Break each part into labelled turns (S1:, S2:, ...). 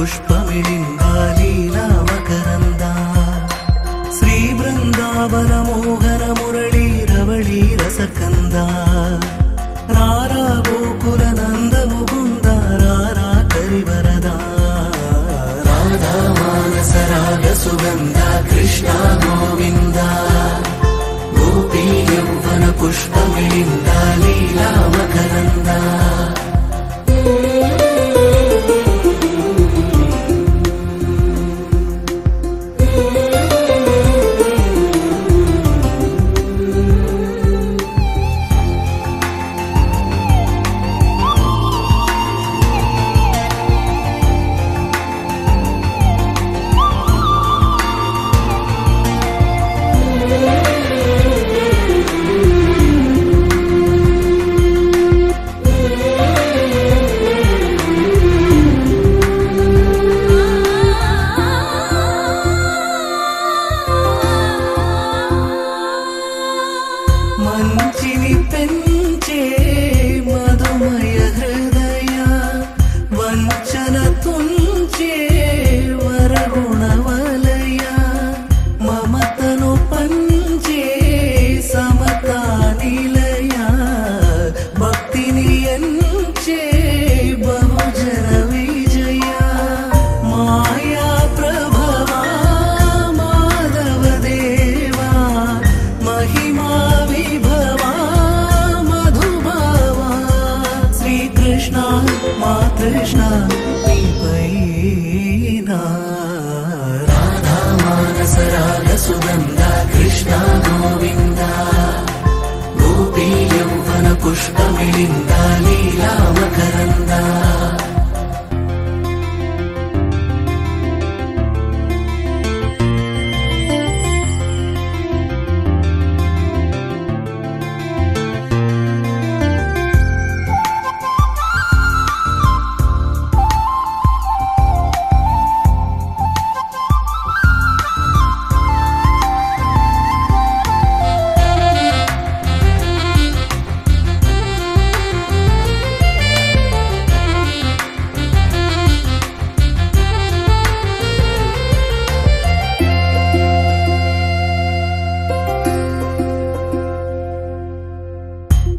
S1: पुष्पमिलिन्द लीला मकरन्द श्री वृन्दावन मोहन मुरली रवळी रसकन्द रारा गोकुल नन्द मुकुन्द रारा करिवरदा राधा मानस राग सुगन्ध कृष्ण गोविन्द गोपी यौवन पुष्पमिलिन्द लीला मकरन्द మంచిని పెంచే మధుమయ హృదయ వంచన తుంచే వరగుణవలయ మమతను పంచే సమతా నిలయ భక్తిని ఎంచే బహుజన విజయ మాయా ప్రభవా మాధవ దేవా మహిమా कृष्ण राधा मानस राग सुगन्ध कृष्ण गोविन्द गोपी यौवन पुष्पमिलिन्द लीला मकरन्द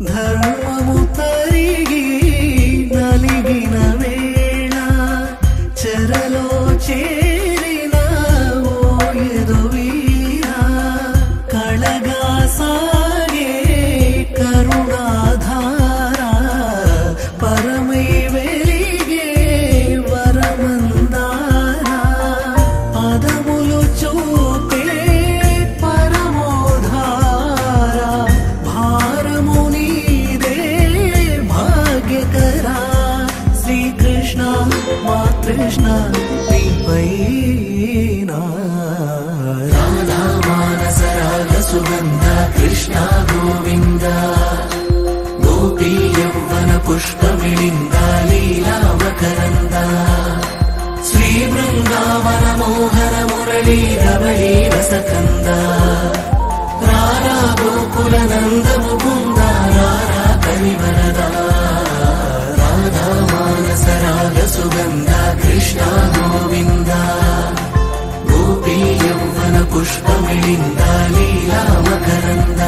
S1: ధర్మము తరిగి నలిగిన వేళ చెరలో చేరిన ఓ యదువీర కళగా సాగే కరుణాధార పరమై వెలిగే వరమందార పదములు చూపే పరమోధార భారముని कृष्ण राधा मानस राग सुगन्ध कृष्ण गोविन्द गोपी यौवन पुष्पमिलिन्द लीला मकरन्द श्री वृन्दावन मोहन मुरली रवळी रसकन्द रारा गोकुल नन्द मुकुन्द रारा करिवरदा राधा मानस राग सुगन्ध कृष्ण गोविन्द गोपी यौवन पुष्पमिलिन्द लीला मकरन्द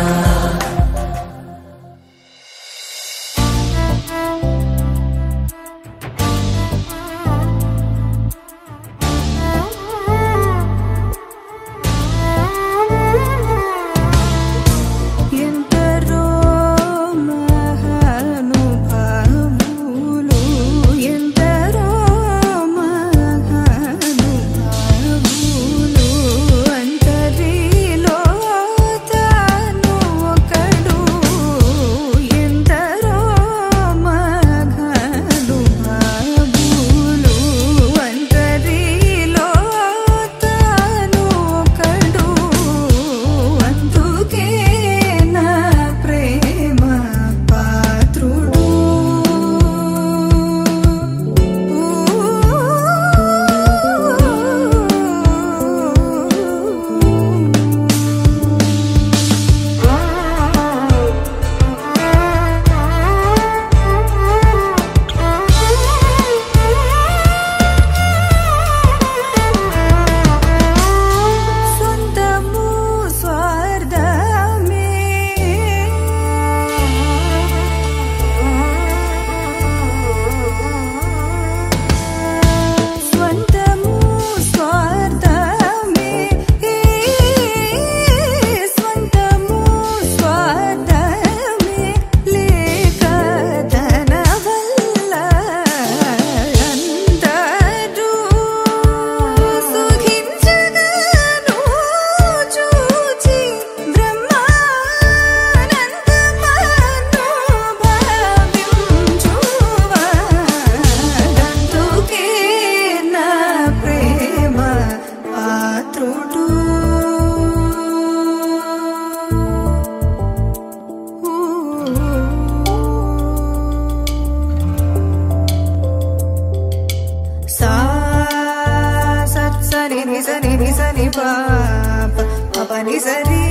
S2: pani sari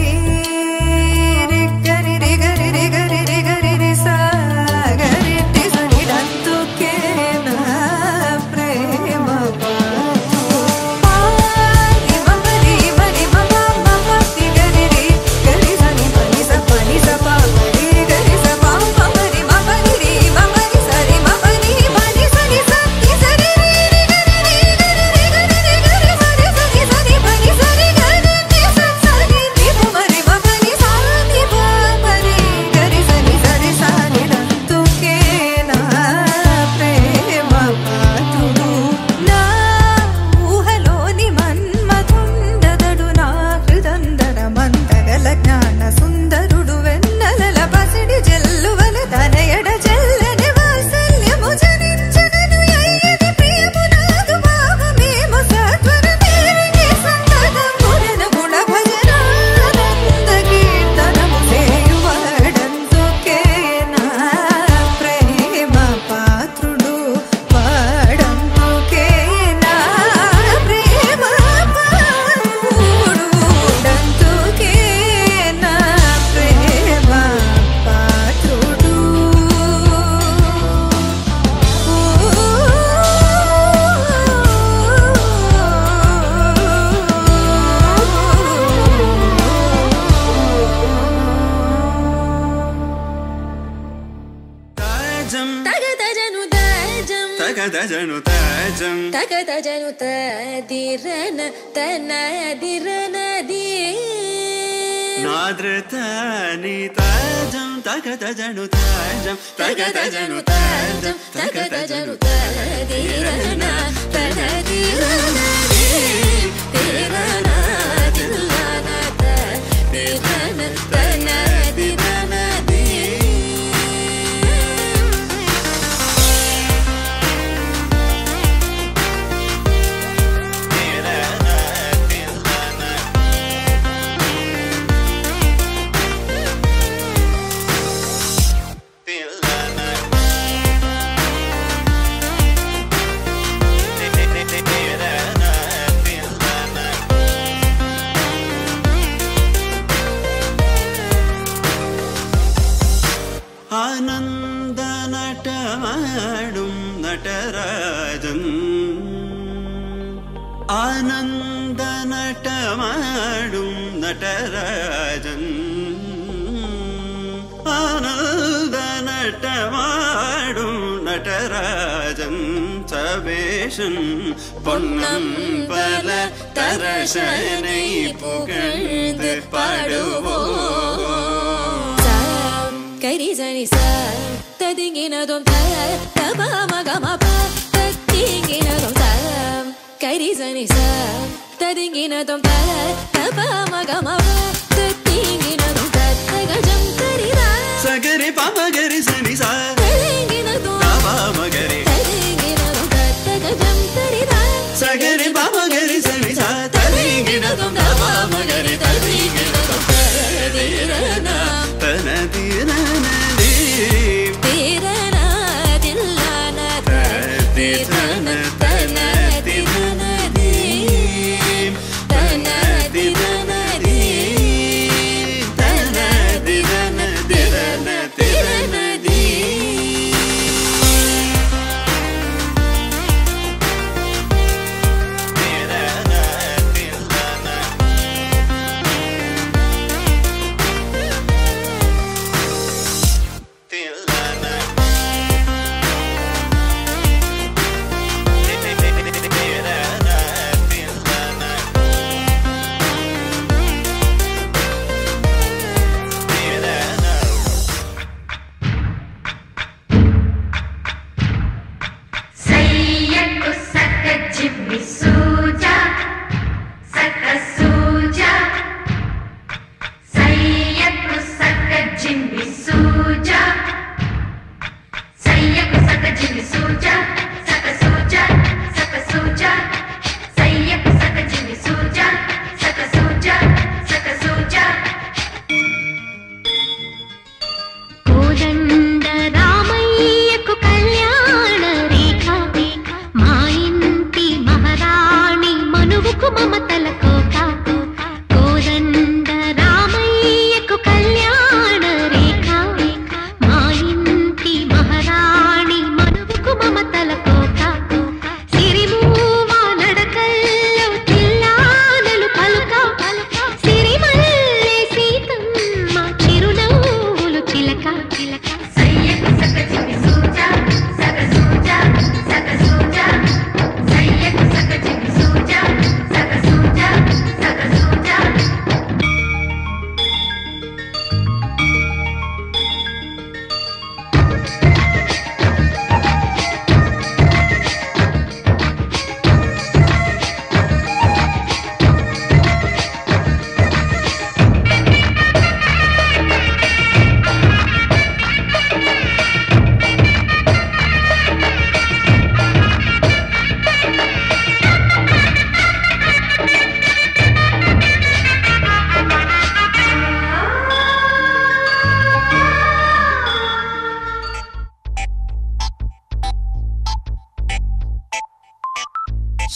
S2: re gari re gari re gari re gari re sa gari ti sani dantu ke na prema pa ni mari mari mama mama ti gari re gari sani pani sa pa gari gari sa pa mari mama ri mama ri sari mama ni pani sani sa ti sari re gari re gari re gari re gari sari sani sani pani sari gari ni sa sani ni mari mama ni sani pa mari gari sani sari sani dantu ke na prema patudu na ఊహలోని మన్మథుండదడు నా హృదందర మందగల జ్ఞాన సుందరుడు వెన్నెలల పసిడి జల్లువల తనయడ జల్లని వాత్సల్యము జనించగను అయ్యది ప్రియము నాదు భావమేము సత్వరమేవిని సంతతమున గుణ భజనానంద కీర్తనము చేయువాడందుకే నా ప్రేమ పాత్రుడు వాడందుకే నా ప్రేమ పాత్రుడందుకే నా ప్రేమ పాత్రుడు
S3: తగదజను దజం
S4: తగదజను తాజం
S3: తగదజను తదిరన తనదిరనది
S4: నాద్రతాని తాజం తగదజను తాజం తగదజను తాజం
S3: తగదజను తదిరన తనదిరనది తిరన తిల్లన తదిరన తనదిరనది
S4: ആനന്ദ നടമാടും നടരാജൻ ആനന്ദ നടമാടും നടരാജൻ ആനന്ദ നടമാടും നടരാജൻ സവേശൻ പൊന്നമ്പല തരശനെ പുകഴ്ந்து പാടുവോം
S3: కరి జని స తదింగినదొం త తప మగమ ప తదింగినదొం త కరి జని స తదింగినదొం త తప మగమ ప తదింగినదొం త తగజం కరిద
S4: సగరి పమగరి సని స
S3: తదింగినదొం
S4: పమగరి
S3: తదింగినదొం త తగజం కరిద
S4: సగరి పమగరి సని స తదింగినదొం పమగరి తదింగినదొం తదిరన తనదిరనది
S3: తిరన తిల్లన తదిరన తనదిరనది తనదిరనది
S4: తనదిరన దిరన తిరనది తిరన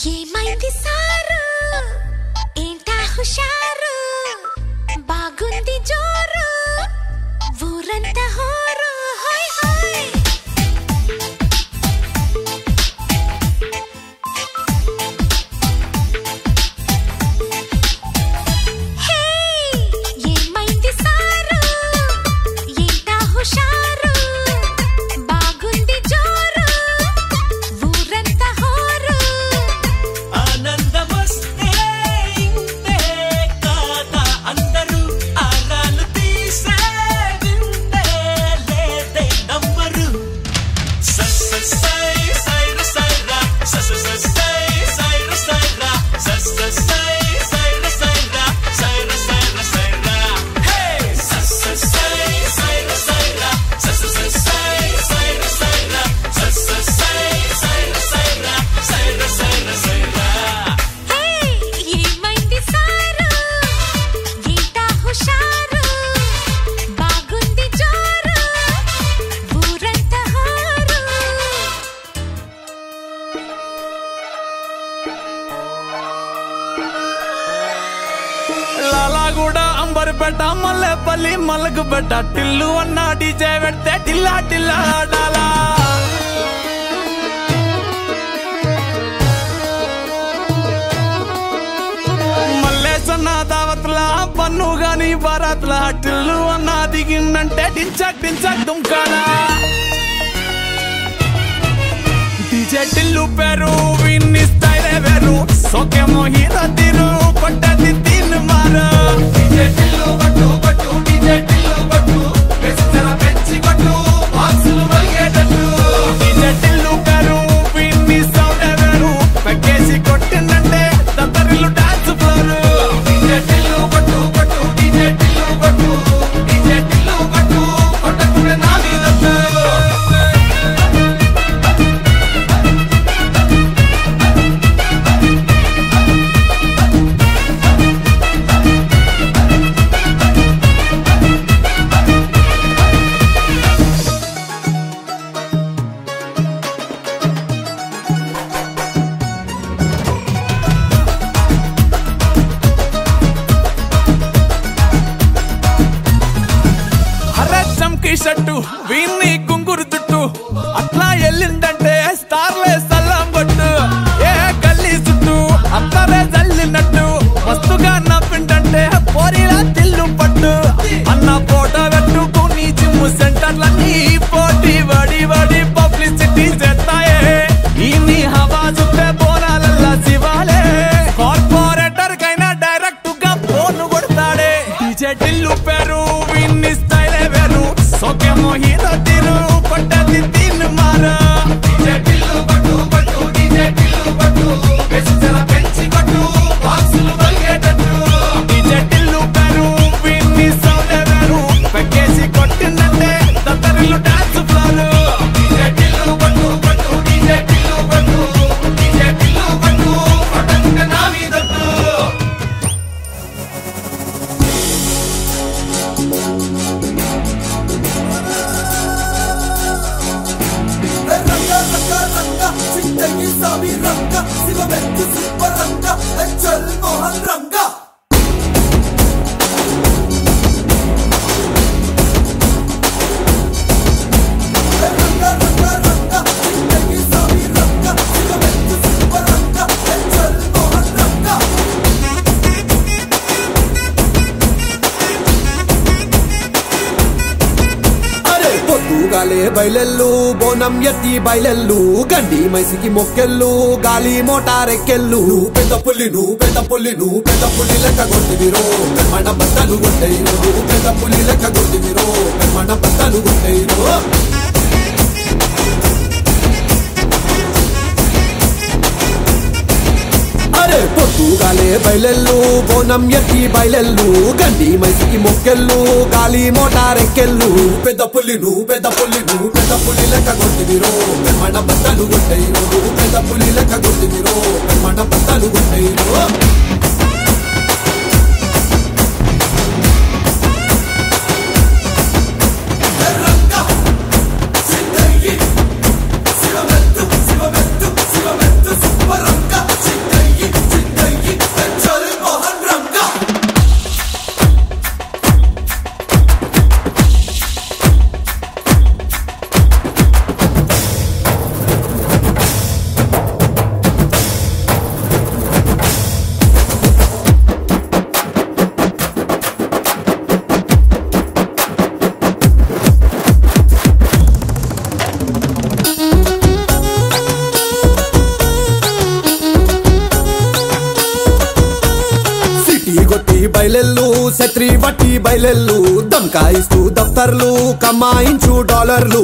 S2: ఏమైంది సారు ఏంటా హుషారు బాగుంది జోరు ఊరంతా హోరు హాయ్ హాయ్ హే ఏమైంది సారు ఏంటా హుషారు బాగుంది జోరు ఊరంతా హోరు
S1: ఆనందమొస్తే ఇంతే కాదా అందరూ ఆరాలు తీసే వింతే లేదే నమ్మరు సై సైర సైరా సై సైర సైరా సైర సైర సైరా హే సై సైర సైరా సైర సైరా సైర
S2: హే ఏమైంది సారు ఏంటా హుషారు బాగుంది జోరు ఊరంతా హోరు
S1: లాలాగూడ అంబర్పేట మల్లెపల్లి మలకపేట టిల్లు అన్న డీజే పెడితే టిల్లా టిల్లా ఆడాలా మల్లేసన్న దావత్ల పన్ను గాని బారాత్ల టిల్లు అన్న దిగిందంటే టించక్ టించక్ దుంకాలా డీజే టిల్లు పేరు విన్ని స్టైలే వేరు సోకేమో హీరో తీరు కొట్టది తీన్ మారు డీజే టిల్లు కొట్టు కొట్టు డీజే టిల్లు కొట్టు వెచ్చన పెంచి కొట్టు బాక్సులు మలిగేటట్టు డీజే టిల్లు పేరు విన్ని సౌండ్ వేరు పెక్కేసి కొట్టిందంటే తత్తరిల్లు డాన్స్ ఫ్లోర్ డీజే టిల్లు కొట్టు కొట్టు డీజే టిల్లు కొట్టు డీజే టిల్లు కొట్టు కొట్టకుండా నా మీద చంకీ షట్టు వీన్ని కుంగురు చుట్టు అట్లా ఎల్లిందంటే స్టార్లే సల్లం కొట్టు ఏ గల్లీ చుట్టూ అత్తరే జల్లినట్టు మస్తుగా నవ్విందంటే పోరిలా తిల్లు పట్టు అన్న ఫోటో పెట్టుకుని జిమ్ సెంటర్లన్నీ పోటీ వడి వడి పబ్లిసిటీ చేస్తాయే ఈ హవా చుట్టే బోనాలల్లా శివాలే కార్పొరేటర్ కైనా డైరెక్ట్ గా ఫోన్ కొడతాడే డీజే టిల్లు పేరు విన్ని స్టైలే వేరు సోకేమో హీరో తీరు కొట్టది తీన్ మారు డీజే టిల్లు కొట్టు కొట్టు డీజే టిల్లు కొట్టు వెచ్చన పెంచి కొట్టు బాక్సులు మలిగేటట్టు డీజే టిల్లు పేరు విన్ని సౌండ్ వేరు పెక్కేసి కొట్టిందంటే తత్తరిల్లు డాన్స్ ఫ్లోర్ డీజే టిల్లు కొట్టు కొట్టు డీజే టిల్లు కొట్టు డీజే టిల్లు కొట్టు కొట్టకుండా నా మీదట్టు
S5: పొద్దుగాలే బయలెల్లు బోనం ఎత్తి బయలెల్లు గండి మైసికి మొక్కెళ్ళు గాలి మోటారెక్కెళ్ళు పెద్ద పుల్లి పెద్ద పుల్లి లెక్క కొట్టివిరో మన బట్టలు కొట్టేరు పెద్ద పుల్లి లెక్క కొట్టివిరో మన బట్టలు కొట్టేరు అరే పొద్దుగాలే బయలెల్లు బోనం ఎత్తి బయలెల్లు గండి మైసికి మొక్కెళ్ళు గాలి మోటారెక్కెళ్ళు పెద్ద పుల్లి లెక్క కొట్టివిరో మన బట్టలు కొట్టేరు పెద్ద పుల్లి లెక్క కొట్టివిరో మన బట్టలు కొట్టేరు Super బయలెల్లు దమ్కాయిస్తూ దఫ్తర్లు కమాయించు డాలర్లు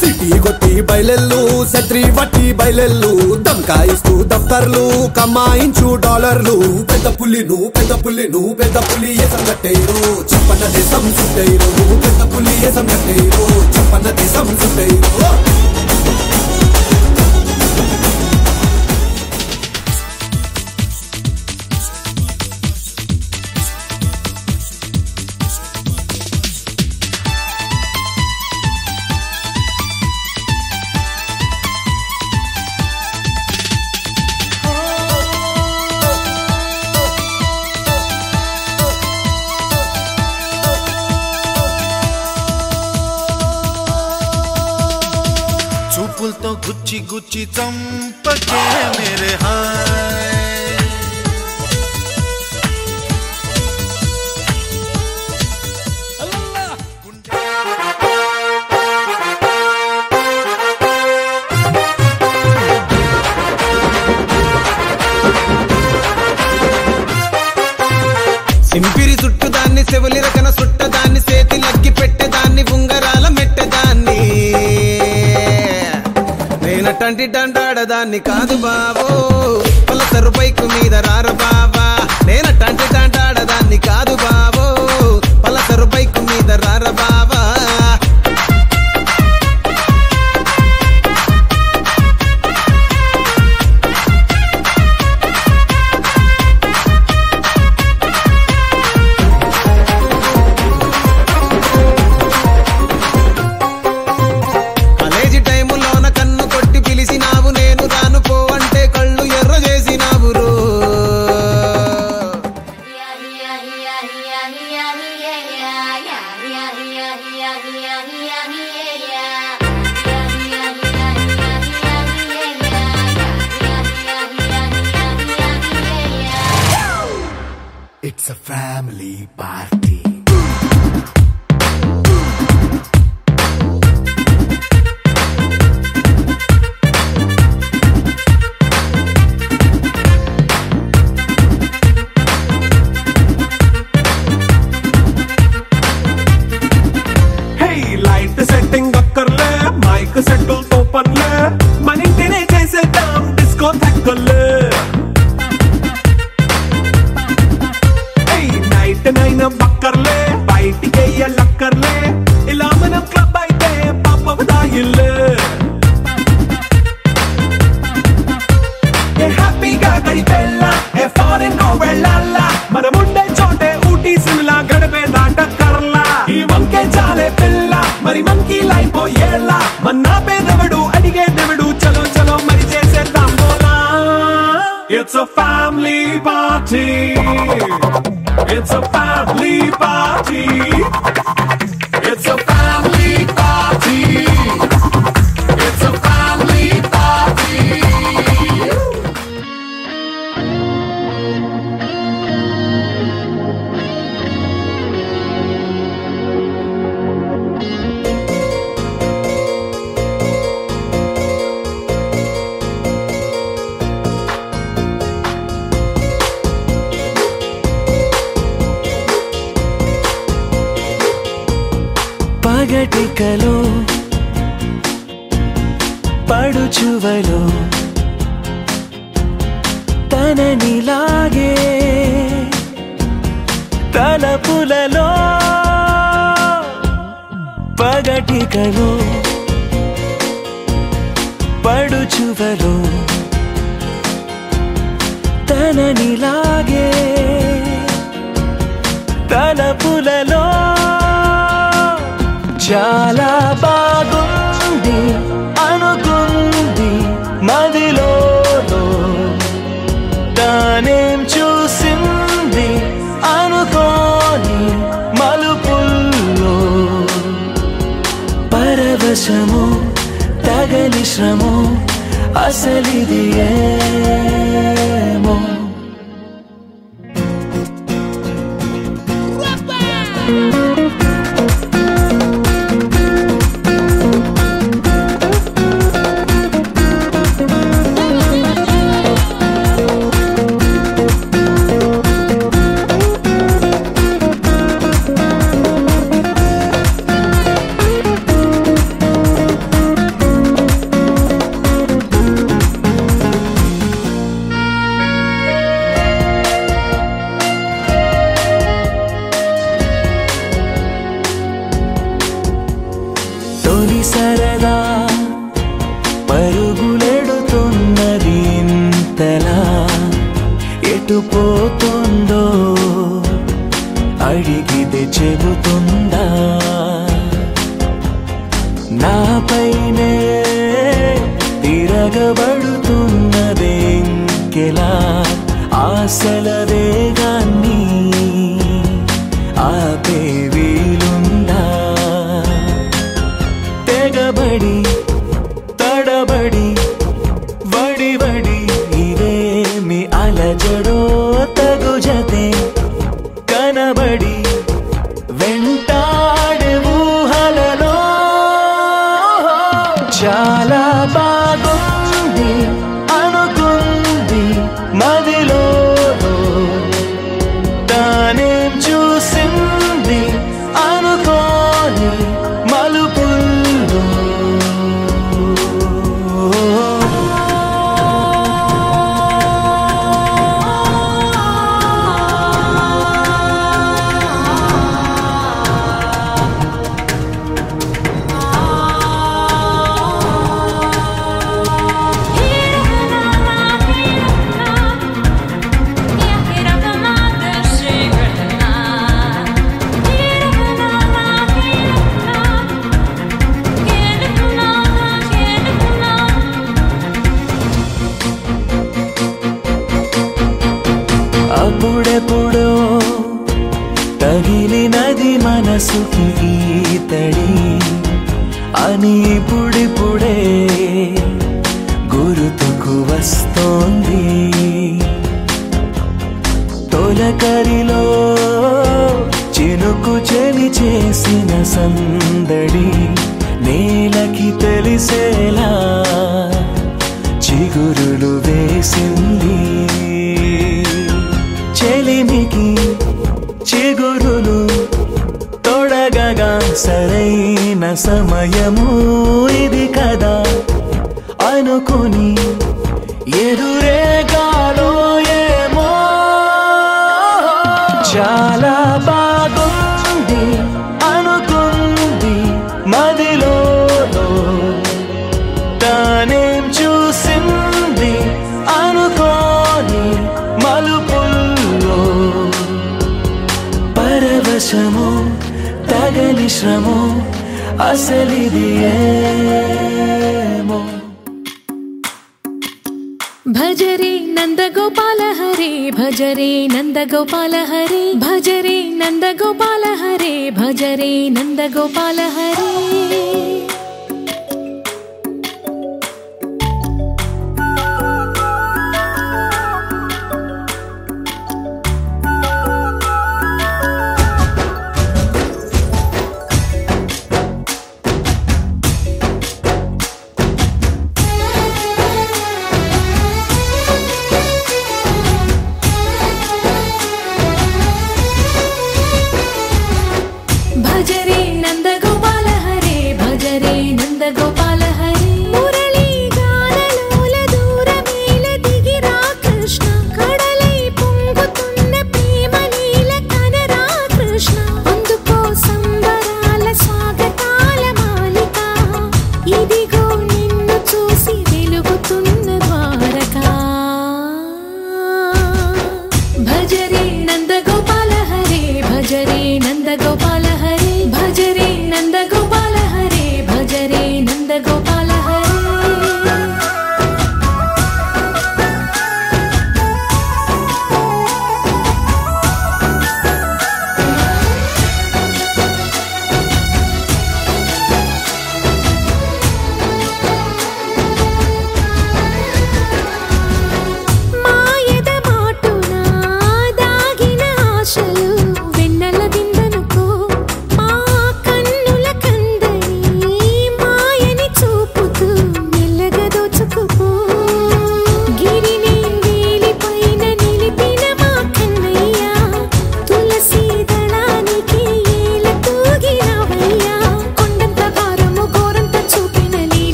S5: సిటీ కొట్టి బయలెల్లు శత్రి వట్టి బయలెల్లు దమ్కాయిస్తూ దఫ్తర్లు కమాయించు డాలర్లు పెద్ద పులి పెద్ద పులి ఏసం కట్టేరు చెప్పన్న దేశం సుట్టేరు పెద్ద పులి ఏసం కట్టేరు చెప్పన్న దేశం సుట్టేరు
S4: చూపులతో గుచ్చి గుచ్చి చంపకే మేరే హాయ్
S1: సింపిరి చుట్టుదాన్ని చెవులి రకన సుట్టదాన్ని చేతి లగ్గి పెట్టేదాన్ని ఉంగరాల మెట్టదాన్ని నేనటంటి డండాడదాన్ని కాదు బాబో పలసరు బైకు మీద రార బాబా నేనటంటి డండాడదాన్ని కాదు బాబో పలసరు బైకు మీద రార బాబా
S5: It's a family party.
S6: Hey, light setting akkarle, mic settle to panle, manintine chesedam disco thakkale. నైన బక్కర్లే బయటికి లక్కర్లే ఇలా మనం క్లబ్ అయితే పాపదాయిల్లే హ్యాపీగా గడిపెల్లా ఏ ఫారెన్ నో వెళ్ళాలా మనముండే చోటే ఊటీ సిమ్లా గడిపే దాటక్కర్లా ఈ వంకే చాలే పిల్ల మరి మంకీ లైఫ్ ఏళ్ళ మన్నా పేదవడు అడిగేదెవడు చలో చలో మరి చేసేద్దాం బోలా It's a family party. It's a family party. It's a family party. It's a family party.
S7: పగటికలో పడుచువలో తననిలాగే తలపులలో పగటికలో పడుచువలో తననిలాగే తలపులలో చాలా బాగుంది అనుకుంది మదిలో తానేం చూసింది అనుకోని మలుపుల్లో పరవశము తగని శ్రమో అసలిది ఏమో తెగబడుతున్నదే ఇంకెలా ఆశల వేగాన్ని ఆపే వీలుందా తెగబడి తడబడి వడి వడి ఇదేమి అలజడో తగు జతే కనబడి వెంటాడే ఊహలలో చాలా బాగుంది అనుకుంది మదిలో తానేం చూసింది అనుకోని మలుపుల్లో అప్పుడెప్పుడో తగిలినది మనసుకి ఈతడి అని ఇప్పుడిప్పుడే గుర్తుకు వస్తోంది తొలకరిలో చినుకు చెలి చేసిన సందడి నేలకి తెలిసేలా చిగురులు వేసింది చెలిమికి చిగురులు తొడగగా సరైన సమయము ఇది కదా అనుకుని ఎదురేగాలో ఏమో చాలా బాగుంది అనుకుంది మదిలో తానేం చూసింది అనుకోని మలుపుల్లో పరవశము తగని శ్రమో అసలిది ఏమో
S3: భజరే నందగోపాల హరే భజరే నందగోపాల హరే భజరే నందగోపాల హరే భజరే నందగోపాల హరే భజరే నందగోపాల హరే భజ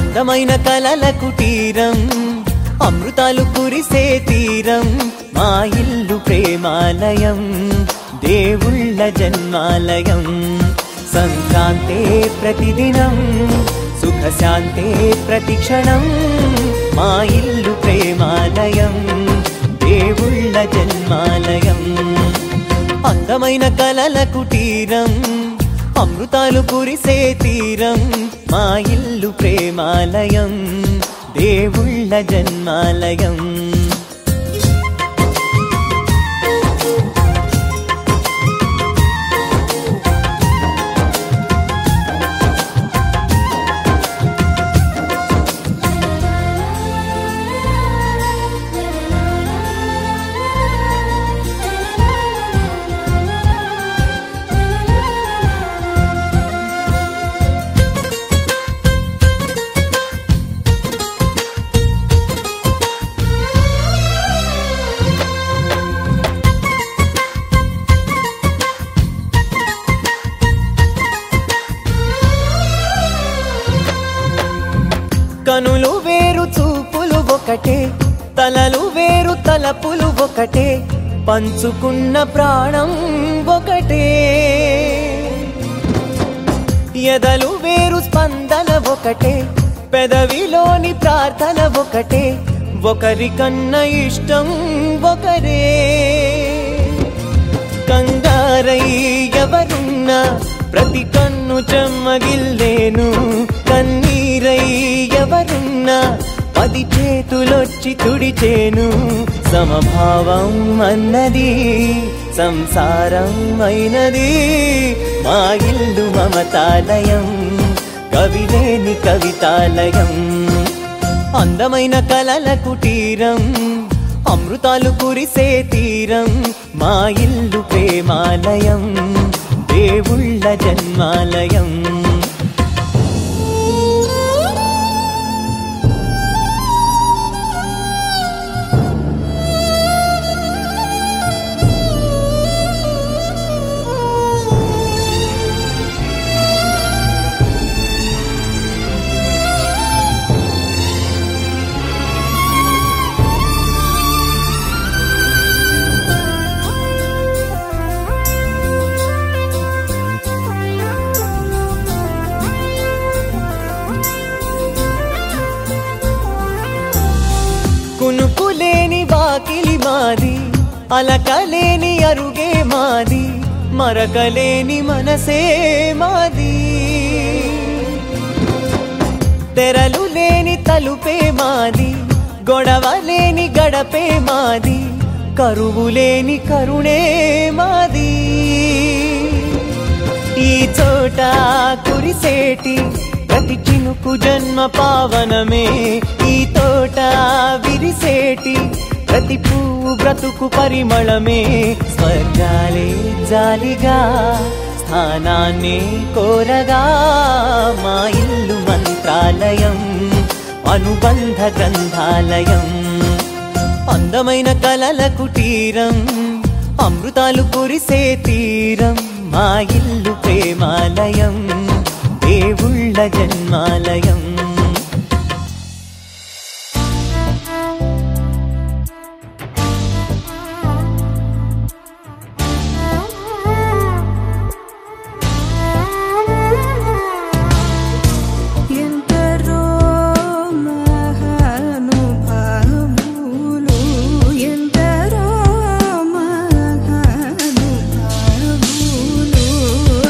S8: అందమైన కలల కుటీరం అమృతాలు కురిసే తీరం మా ఇల్లు ప్రేమాలయం దేవుళ్ళ జన్మాలయం సంక్రాంతే ప్రతిదినం సుఖశాంతే ప్రతిక్షణం మా ఇల్లు ప్రేమాలయం దేవుళ్ళ జన్మాలయం అందమైన కలల కుటీరం అమృతాలు కురిసే తీరం మా ఇల్లు ప్రేమాలయం దేవుళ్ళ జన్మాలయం కనులు వేరు చూపులు ఒకటే తలలు వేరు తలపులు ఒకటే పంచుకున్న ప్రాణం ఒకటే ఎదలు వేరు స్పందన ఒకటే పెదవిలోని ప్రార్థన ఒకటే ఒకరికన్నా ఇష్టం ఒకరే కంగారై ఎవరున్నా ప్రతి కన్ను చెమ్మగిల్లేను కన్నీరై ఎవరున్నా 10 చేతులొచ్చి తుడిచేను సమభావం అన్నది సంసారం అయినది మా ఇల్లు మమతాలయం కవిలేని కవితాలయం అందమైన కలల కుటీరం అమృతాలు కురిసే తీరం మా ఇల్లు ప్రేమాలయం దేవుళ్ళ జన్మాలయం కునుకులేని వాకిలి మాది అలకలేని అరుగే మాది మరకలేని మనసే మాది తెరలు లేని తలుపే మాది గొడవలేని గడపే మాది కరువులేని కరుణే మాది ఈ చోట కురిసేటి ప్రతి చినుకు జన్మ పావనమే ఈ తోట విరిసేటి ప్రతి పువ్వు బ్రతుకు పరిమళమే స్వర్గాలే జాలిగా స్థానాన్ని కోరగా మా ఇల్లు మంత్రాలయం అనుబంధ గ్రంథాలయం అందమైన కలల కుటీరం అమృతాలు కురిసే తీరం మా ఇల్లు ప్రేమాలయం దేవుళ్ళ జన్మాలయం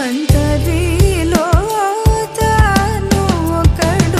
S2: అంతరిలో తాను ఒకడు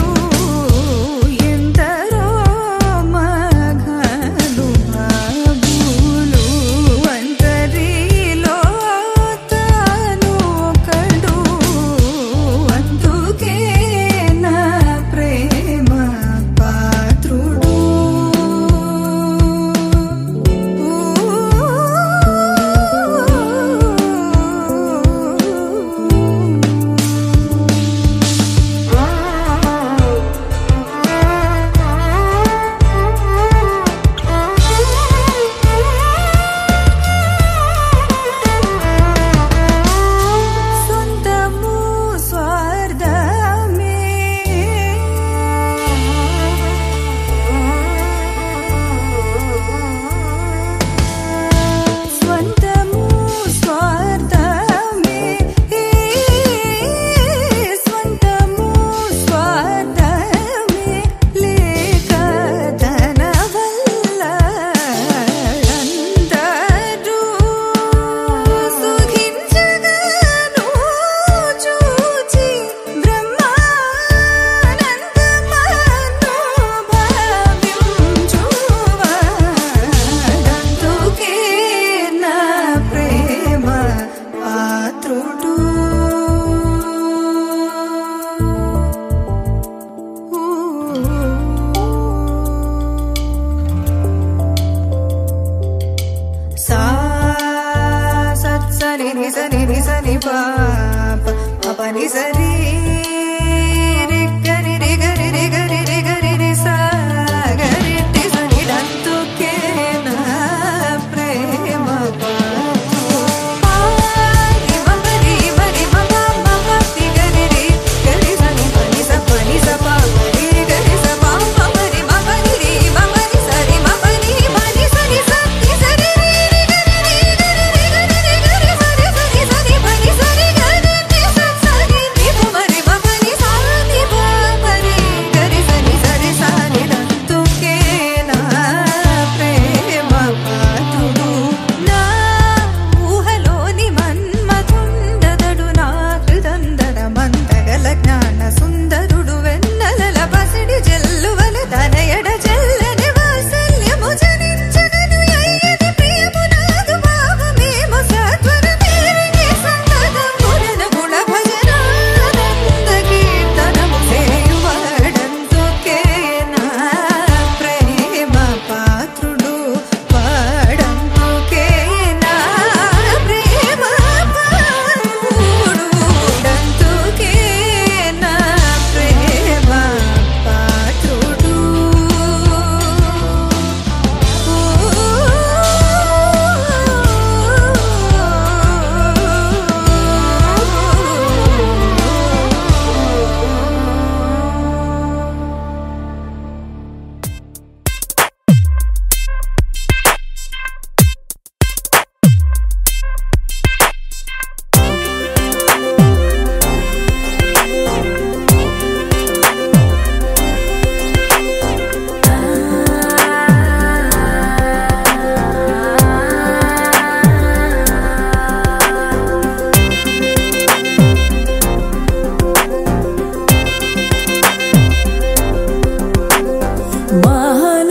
S2: pa pa pa ni sa re re ga re re ga re re ga re re ga re re sa ga re te sa ni dantu ke na prema pa ma pa ri ma pa ti ga re re ga re sa ni pa ni sa pa re ga re sa pa pa ri ma pa ni re ma pa ni sa re ma pa ni pa ni sa ni sa ni sa re re ga re re ga re re ga re re ga re sa re sa ni sa ni pa ni sa re ga re te sa sa ni ni pa ma re ma pa ni sa ni pa pa re ga re sa ni sa ni dantu ke na prema patudu na ఊహలోని మన్మథుండదడు నా హృదందర మందగల జ్ఞాన సుందరుడు వెన్నెలల పసిడి జల్లువల తనయడ జల్లని వాత్సల్యము జనించగను అయ్యది ప్రియము నాదు భావమేమో సత్వరమేరిని సంగతమునన గుణ భజనానంద కీర్తనము సేయువాడందుకే నా ప్రేమ పాత్రుడు వాడందుకే నా ప్రేమ పాత్రుడు వాడందుకే నా ప్రేమ పాత్రుడు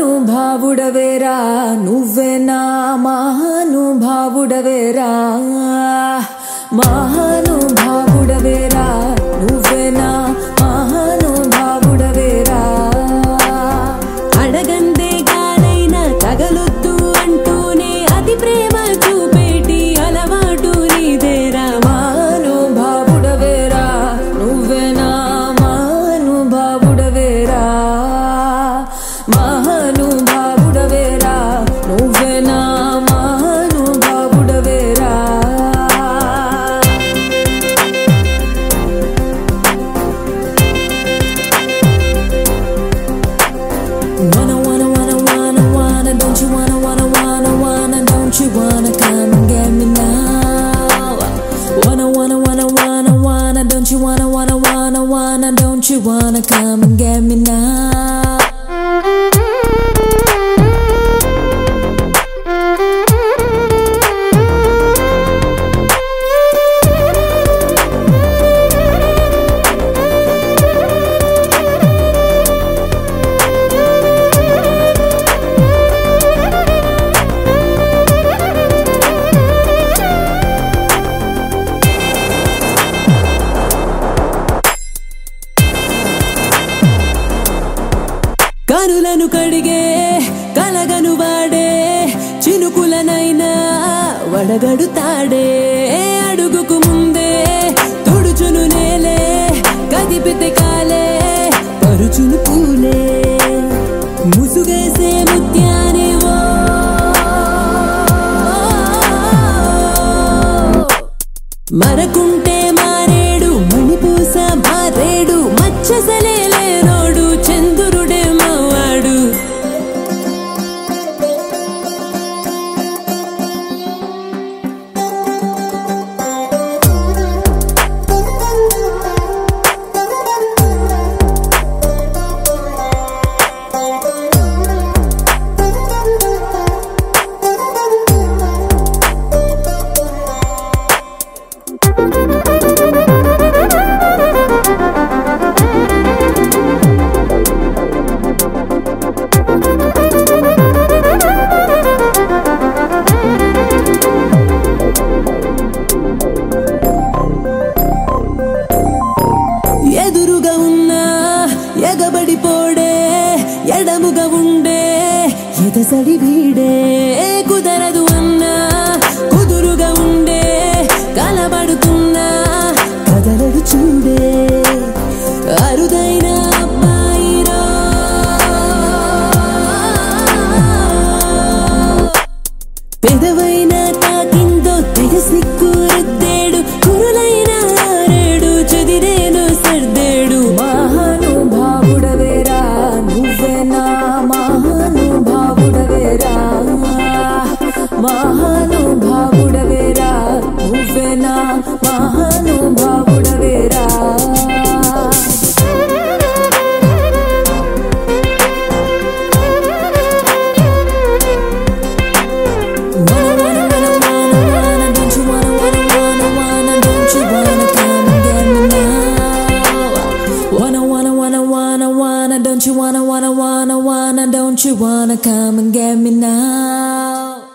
S3: మహానుభావుడవేరా నువ్వే నా మహానుభావుడవేరా మహానుభావుడవేరా నువ్వే నా మహానుభావుడవేరా అడగందే గానైనా తగలొద్దు అంటూనే అతి ప్రేమ చూపేటి అలవాటు నీదేరా మహానుభావుడవేరా నువ్వే నా మహానుభావుడవేరా మహానుభావుడవేరా నువ్వే నా మహానుభావుడవేరా Wanna, don't you wanna, don't you wanna come and get me now? Wanna, don't you wanna, don't you wanna come and get me now? కనులను కడిగే కలగను వాడే చినుకులనైనా వడగడుతాడే అడుగుకు ముందే తుడుచును నేలే కదిపితే కాలే పరుచును పూలే ముసుగేసే ముత్యానివో మరకుంటే మారేడు మణిపూస మారేడు మచ్చసలే లేనోడు చంద్రుడే మావాడు ఎదురుగా ఉన్నా ఎగబడిపోడే ఎడముగా ఉండే ఎదసడి వీడే కుదరదు అన్నా కుదురుగా ఉండే కలబడుతున్నా you wanna, don't you wanna come and get me now?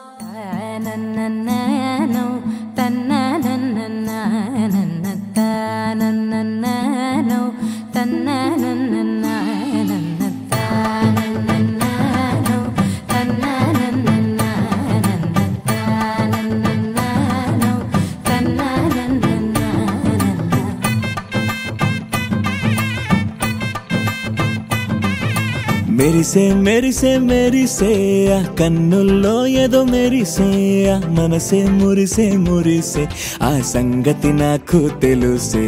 S7: మెరిసే మెరిసే మెరిసే ఆ కన్నుల్లో ఏదో మెరిసే ఆ మనసే మురిసే మురిసే ఆ సంగతి నాకు తెలుసే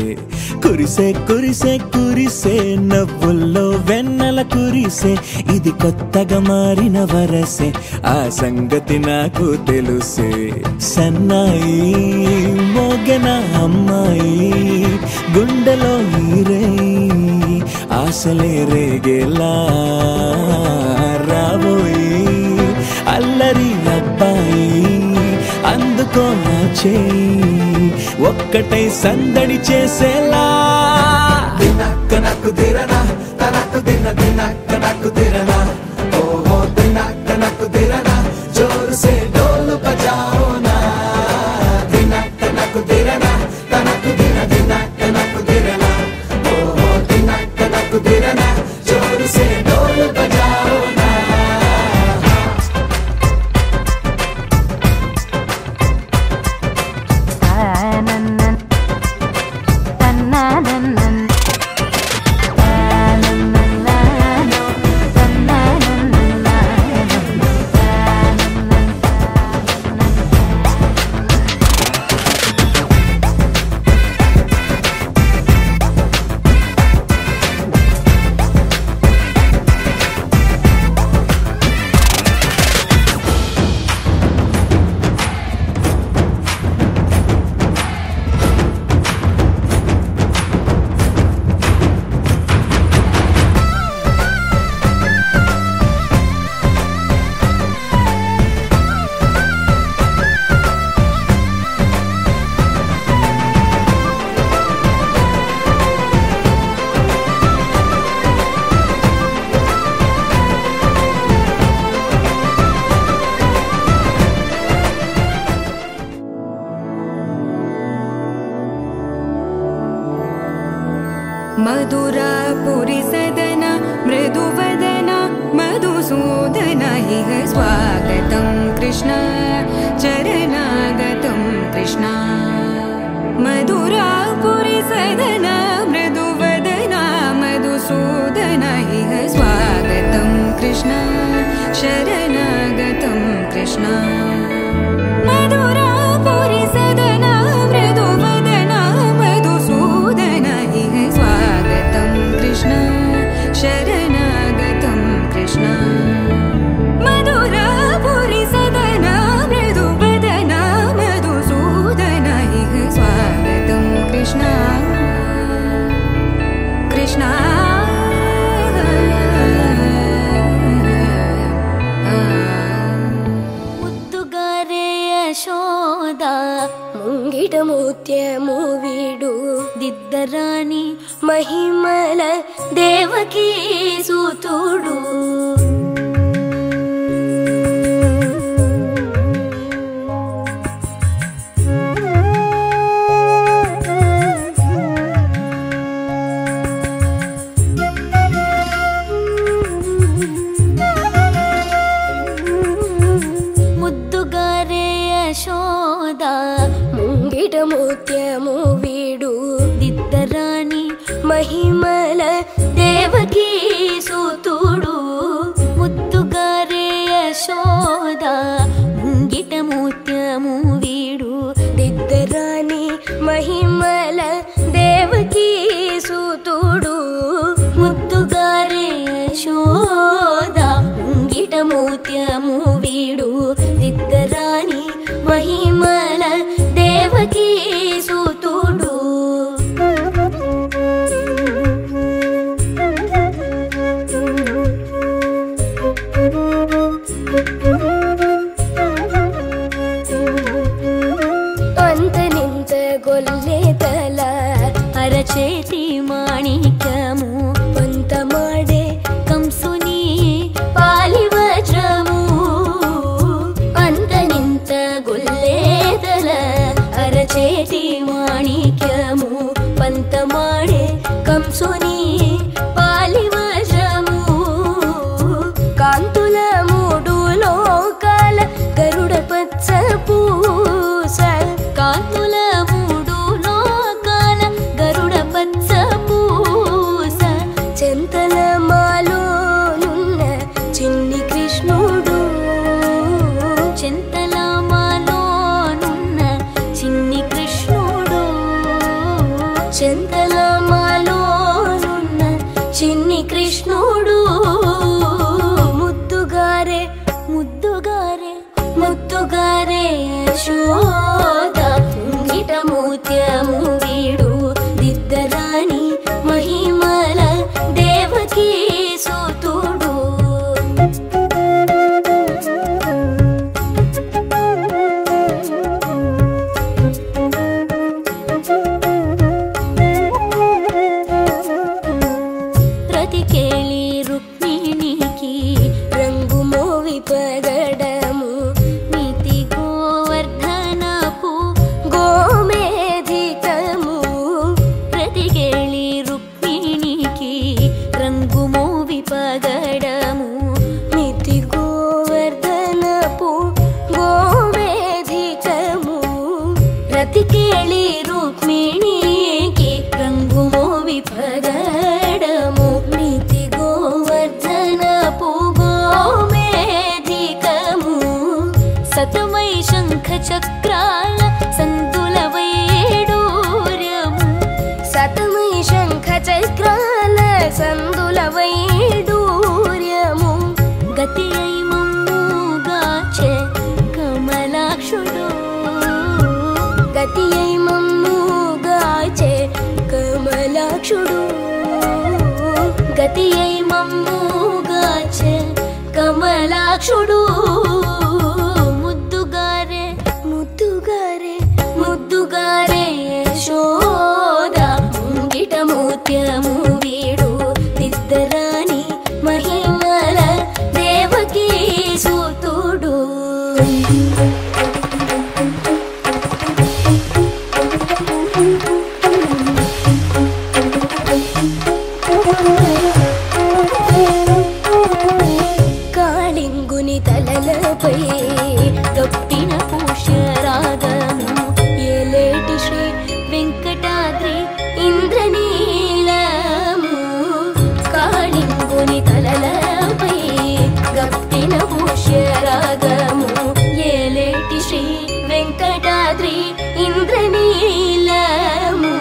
S7: కురిసే కురిసే కురిసే నవ్వుల్లో వెన్నెల కురిసే ఇది కొత్తగా మారిన వరసే ఆ సంగతి నాకు తెలుసే సన్నాయి మోగెన అమ్మాయి గుండెలో ఈరే ఆశలే రేగేలా రాబోయి అల్లరి అబ్బాయి అందుకో నా చేయి ఒక్కటై సందడి చేసేలా దినక్క నాకు దిరనా తనకు దిన దినక్క నాకు దిరనా ఓహో దినక్క నాకు దిరనా జోరు సే డోలు బజాओ నా దినక్క నాకు దిరనా తనకు దిన దినక్క నాకు దిరనా ఓహో దినక్క నాకు దిరనా జోరు సే డోలు బజాओ నా
S2: मधुरापुरी सदन मृदुवदन मधुसूदन इह स्वागतं कृष्ण चरणागतं कृष्ण मधुरापुरी सदन मृदुवदन मधुसूदन इह स्वागतं कृष्ण शरणागतं कृष्ण मधुरापुरी सदन मृदुवदन मधुसूदन इह स्वागतं कृष्ण शरणागतं कृष्ण मधुरापुरी सदन मृदुवदन मधुसूदन इह स्वागतं कृष्ण कृष्ण
S9: ముద్దుగారే యశోద ముంగిట ముత్యము వీడు దిద్దరాని మహిమల దేవకీ సూతుడు ముద్దుగారే యశోద ముంగిట ముత్యము వీడు దిద్దరాని మహిమల దేవకీ సూతుడు ముద్దుగారే ముద్దుగారే ముద్దుగారే యశోద ముంగిట ముత్యము వీడు దిద్దరాణి మహిమల దేవకీ సూతుడు రతికేళి రుక్మిణికి రంగు మోవి పగడము నీతి గోవర్ధనపు గోమేధికము రతికేళి రుక్మిణికి రంగు మోవి పగడము నీతి గోవర్ధనపు గోమేధికము రతికేళి రుక్మిణికి రంగు మోవి పగడము నీతి గోవర్ధనపు గోమేధికము సతమై శంఖ చక్రాల సందుల వైడూర్యము సతమై శంఖ చక్రాల సందుల వైడూర్యము గతి అయి మమ్ముగాచే కమలాక్షుడు గతి అయి మమ్ముగాచే కమలాక్షుడు గతి అయి మమ్ముగాచే కమలాక్షుడు ముద్దుగారే ముద్దుగారే ముద్దుగారే యశోద ముంగిట ముత్యము వీడు దిద్దరాణి మహిమల దేవకీ సూతుడు కాళింగుని తలలపై గప్పిన పుష్యరాగము ఏలేటి శ్రీ వెంకటాద్రి ఇంద్రనీలము కాళింగుని తలలపై గప్పిన పుష్యరాగము ఏలేటి శ్రీ వెంకటాద్రి ఇంద్రనీలము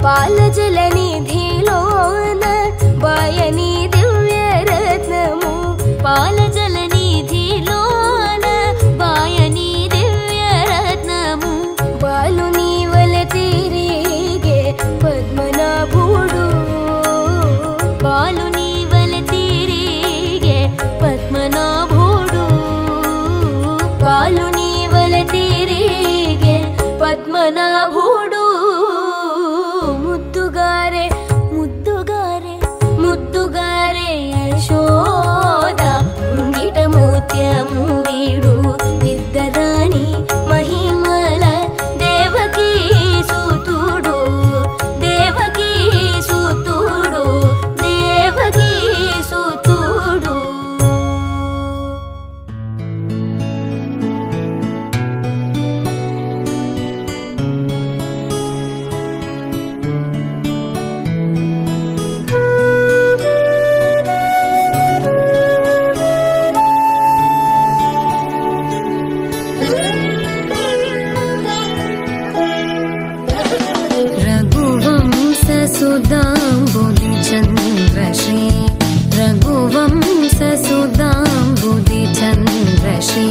S9: పాలజల నిధిలోన బాయని దివ్యరత్నము పాలజల నిధిలోన బాయని దివ్యరత్నము బాలుని వల తిరిగే పద్మనాభుడు బాలుని వల తిరిగే పద్మనాభుడు బాలుని వల తిరిగే పద్మనాభుడు ముద్దుగారే ముద్దుగారే ముద్దుగారే యశోద ముంగిట ముత్యము వీడు దిద్దరాణి మహిమల దేవకీ సూతుడు దేవకీ సూతుడు దేవకీ సూతుడు रघुवंशसुधाम्बुधिचन्द्रश्री रघुवंशसुधाम्बुधिचन्द्रश्री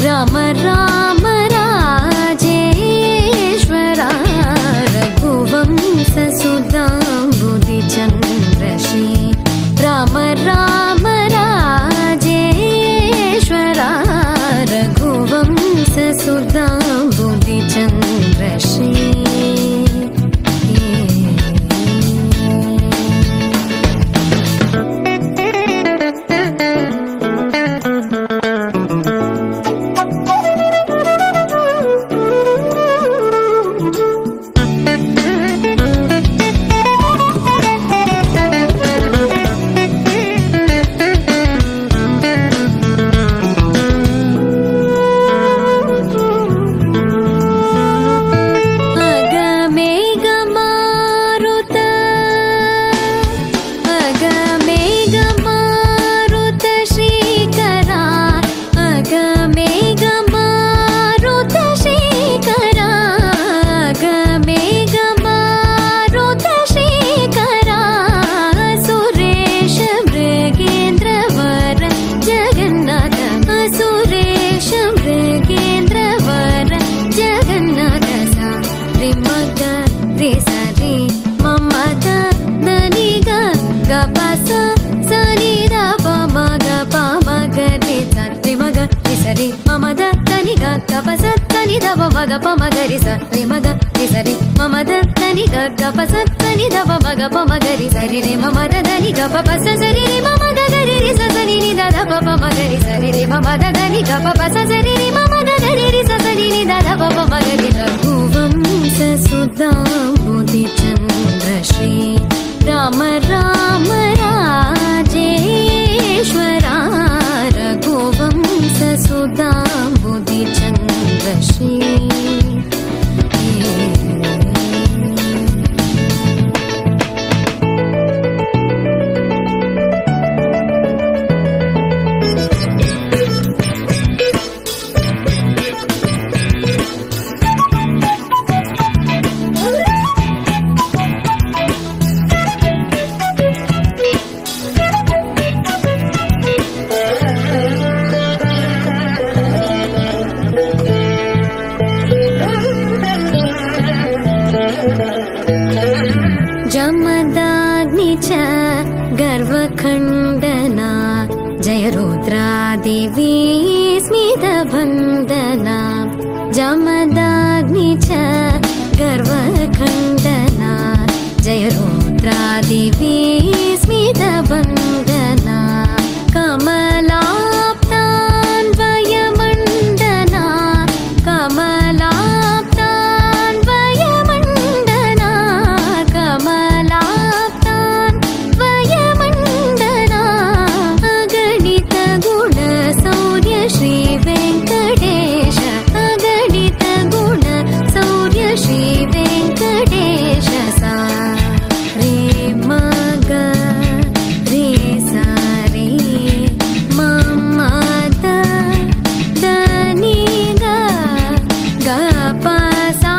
S9: राम राम राजेश्वरा रघुवंशसुधाम्बुधिचन्द्रश्री राम राम राजेश्वरा रघुवंशसुधाम्बुधिचन्द्रश्री మగ ప మగరి స రి మగ రి సరి మమ దని గ గ ప స ని ద ప మగ ప మగరి సరి రి మమ దని గ ప ప స సరి రి మమ గ గరి రి స సని ని ద ద ప ప మగరి సరి రి మమ దని గ ప ప స సరి రి మమ గ గరి రి స సని ని ద ద ప ప మగరి రఘువంశ సుధాంబుధి చంద్రశ్రీ రామ రామ రాజేశ్వరా రఘువంశ సుధాంబుధి చంద్రశ్రీ जमदाग्नि च गर्वखण्डना जय रुद्रादेवी स्मितबन्धना जमदाग्नि च गर्वखण्डना जय रुद्रादेवी स्मितबन्धना कमलाप्तान्वयमण्डना कमलाप्तान्वयमण्डना कमलाप्तान्वयमण्डना अगणित गुण सौर्य श्री वेङ्कटेश अगणित गुण सौर्य श्री वेङ्कटेश सा रे मग रे सा रे मम द नि ग ग प सा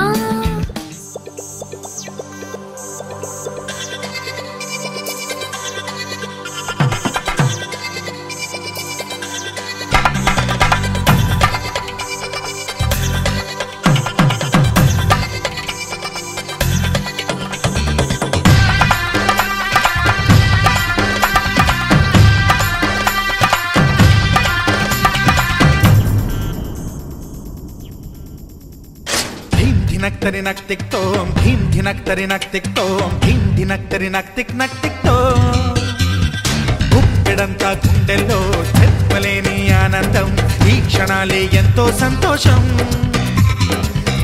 S4: ధీం ధినక్తరి నక్తిక్తోం ధీం ధినక్తరి నక్తిక్తోం ధీం ధినక్తరి నక్తిక్తోం గుప్పెడంతా గుండెల్లో చెప్పలేని ఆనందం ఈ క్షణాలే ఎంతో సంతోషం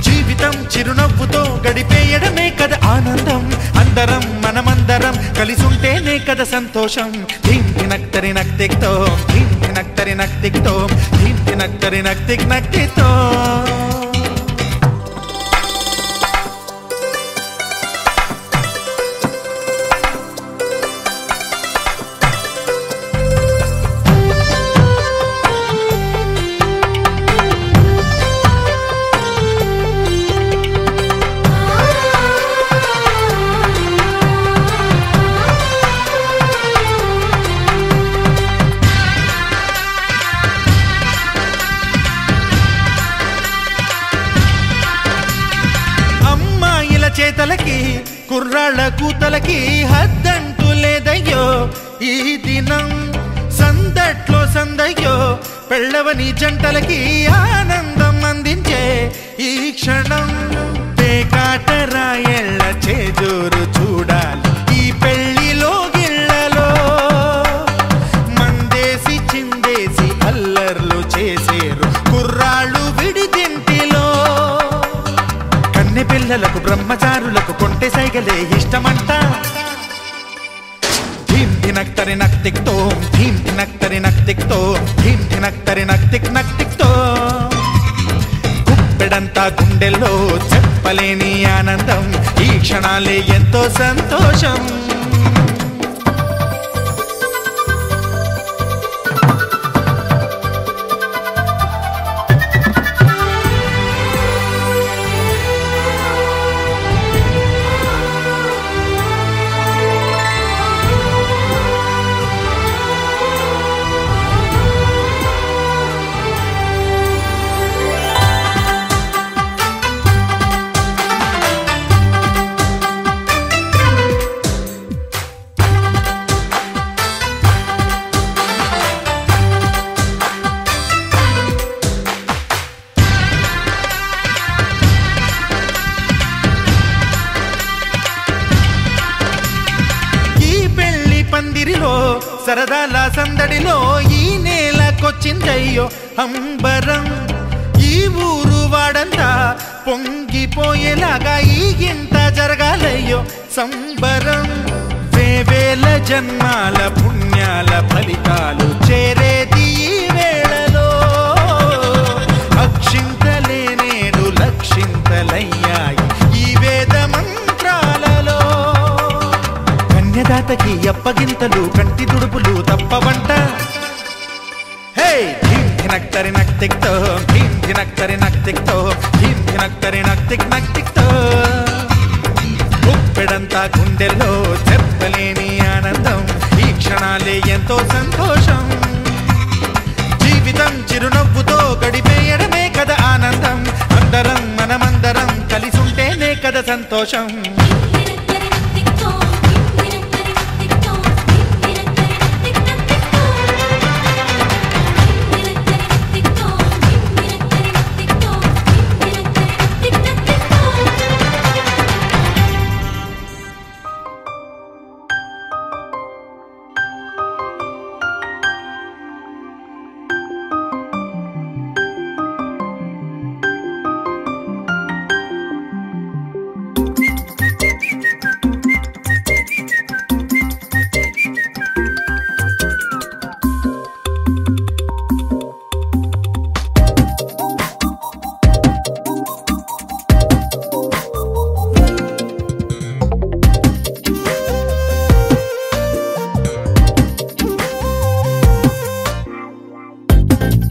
S4: జీవితం చిరునవ్వుతో గడిపేయడమే కదా ఆనందం అందరం మనమందరం కలిసుంటేనే కదా సంతోషం ధీం ధినక్తరి నక్తిక్తోం ధీం ధినక్తరి నక్తిక్తోం ధీం ధినక్తరి నక్తిక్తోం చేతలకి కుర్రాళ్ళ కూతలకి హద్దంటూ లేదయ్యో ఈ దినం సందట్లో సందయ్యో పెళ్ళవని జంటలకి ఆనందం అందించే ఈ క్షణం పేకాటరాయళ్ళ చేజోరు చూడాలి ఈ పెళ్లిలో గిళ్ళలో మందేసి చిందేసి అల్లర్లు చేసేరు కుర్రాళ్ళు విడిదింటిలో కన్నె పిల్లలకు బ్రహ్మచారులకు కొంటె సైగలే ఇష్టమంట ధీం ధినక్తరి నక్తిక్తోం ధీం ధినక్తరి నక్తిక్తోం ధీం ధినక్తరి నక్తిక్తోం గుప్పెడంతా గుండెల్లో చెప్పలేని ఆనందం ఈ క్షణాలే ఎంతో సంతోషం సరదాల సందడిలో ఈ నేలకొచ్చిందయ్యో అంబరం. ఈ ఊరు వాడంతా పొంగిపోయేలాగా ఈ గింట జరగాలయ్యో సంబరం. వేవేల జన్మాల పుణ్యాల ఫలితాలు చేరేది ఈ వేళలో. అక్షింతలే నేడు లక్షింతలయ్యాయి ఈ వేద మంత్రాలలో. కన్యదాతకి అప్పగింతలు కంటి దుడుపులు తప్పవంట. హే ధీం ధినక్తరి నక్తిక్తో ధీం ధినక్తరి నక్తిక్తో ధీం ధినక్తరి నక్తిక్ నక్తిక్తో. ఉప్పెడంతా గుండెల్లో చెప్పలేని ఆనందం. ఈ క్షణాలే ఎంతో సంతోషం. జీవితం చిరునవ్వుతో గడిపేయడమే కదా ఆనందం. అందరం మనమందరం కలిసుంటేనే కదా సంతోషం.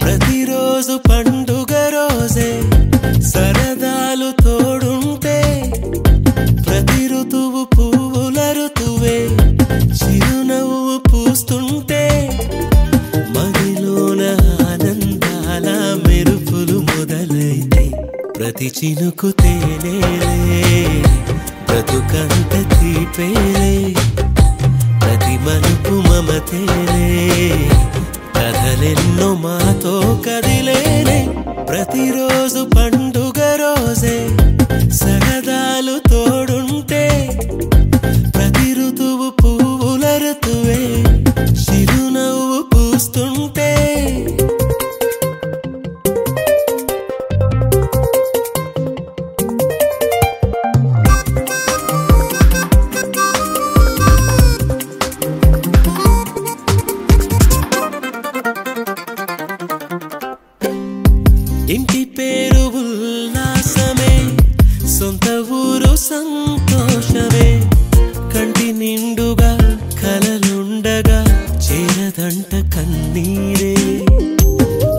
S7: ప్రతిరోజు పండుగ రోజే సరదాలు తోడుంటే. ప్రతి ఋతువు పువ్వుల ఋతువే చిరునవ్వు పూస్తుంటే. మదిలోన ఆనందాల మెరుపులు మొదలైతే. ప్రతి చినుకు తేనేలే బ్రతుకంత తీపేలే. ప్రతి మలుపు మమతేలే కథలెన్నో మాతో కదిలేనే. ప్రతిరోజు పండుగ రోజే సరదాలు తోడుంటే. ప్రతి ఋతువు పువ్వుల ఋతువే చిరునవ్వు పూస్తుంటే. ఇంటి పేరు ఉల్లాసమే సొంత ఊరు సంతోషమే. కంటి నిండుగా కలలుండగా చేరదంట కన్నీరే.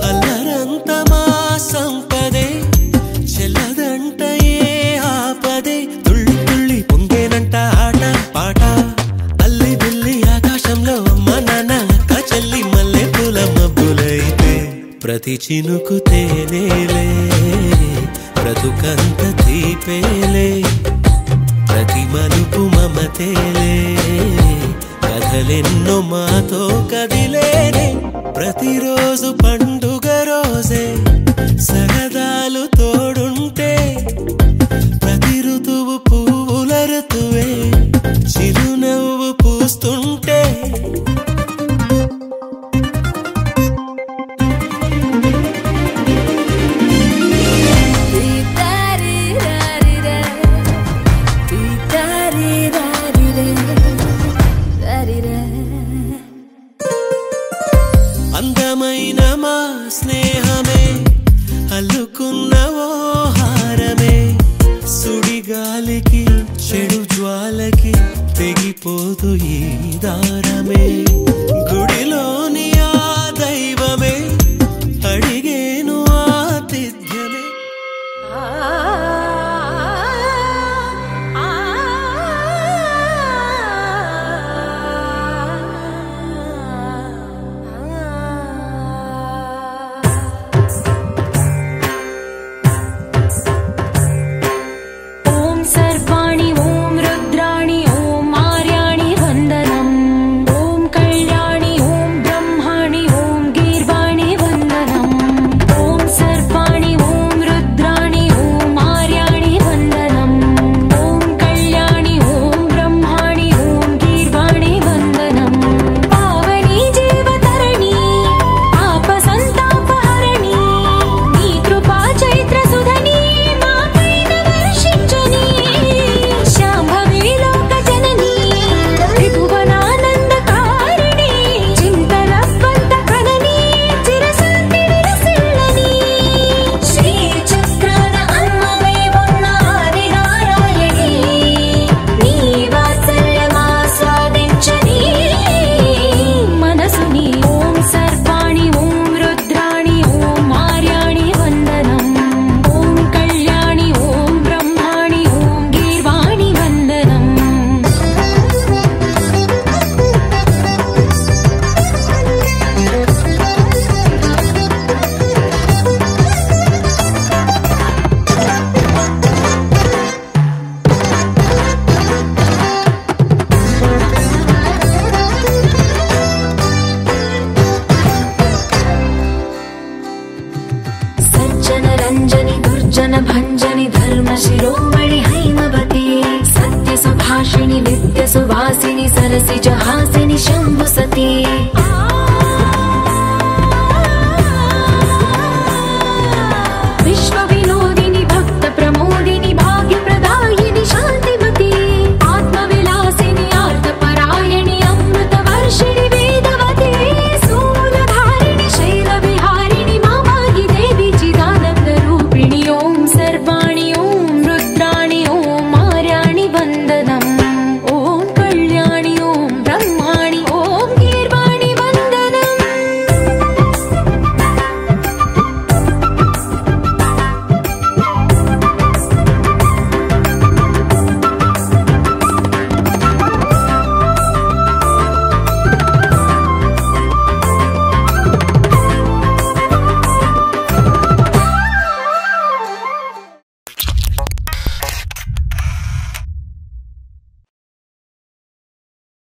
S7: అల్లరంత మా సంపదే చెల్లదంట ఏ ఆపదే. తుళ్ళి తుళ్ళి పొంగేనంట ఆట పాట. అల్లి బిల్లి ఆకాశంలో అమ్మ నాన్న అక్క చెల్లి మల్లె పూల మబ్బులైతే. ప్రతి చినుకు తేనేలే బ్రతుకంత తీపేలే. ప్రతి మలుపు మమతేలే కథలెన్నో మాతో కదిలేనే. ప్రతిరోజు పండుగ రోజే సరదాలు తోడుంటే. ప్రతి ఋతువు పువ్వుల ఋతువే చిరునవ్వు పూస్తుంటే. అందమైన మా స్నేహమే అల్లుకున్న ఓ హారమే. సుడిగాలికి చెడు జ్వాలకి తెగిపోదు ఈ దారమే. గుడిలోని ఆ దైవమే అడిగేను ఆతిథ్యమే.
S3: तुलसी जहासिनी शंभु सती